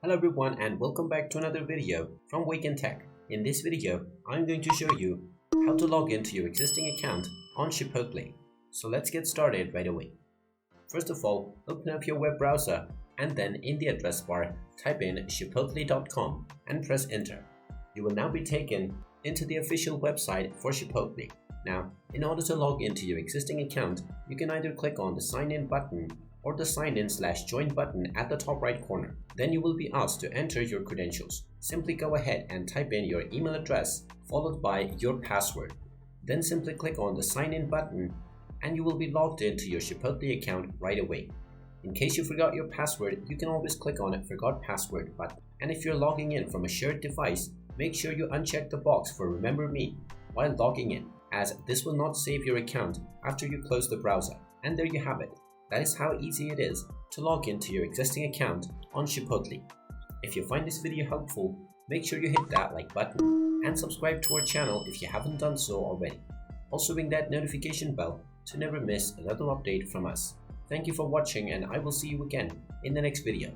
Hello everyone and welcome back to another video from Wake&Tech. In this video, I'm going to show you how to log into your existing account on Chipotle. So let's get started right away. First of all, open up your web browser and then in the address bar, type in chipotle.com and press enter. You will now be taken into the official website for Chipotle. Now, in order to log into your existing account, you can either click on the sign in button or the sign in/join button at the top right corner. Then you will be asked to enter your credentials. Simply go ahead and type in your email address followed by your password. Then simply click on the sign in button and you will be logged into your Chipotle account right away. In case you forgot your password, you can always click on Forgot Password button. And if you're logging in from a shared device, make sure you uncheck the box for Remember Me while logging in, as this will not save your account after you close the browser. And there you have it. That is how easy it is to log into your existing account on Chipotle. If you find this video helpful, make sure you hit that like button and subscribe to our channel if you haven't done so already. Also ring that notification bell to never miss another update from us. Thank you for watching and I will see you again in the next video.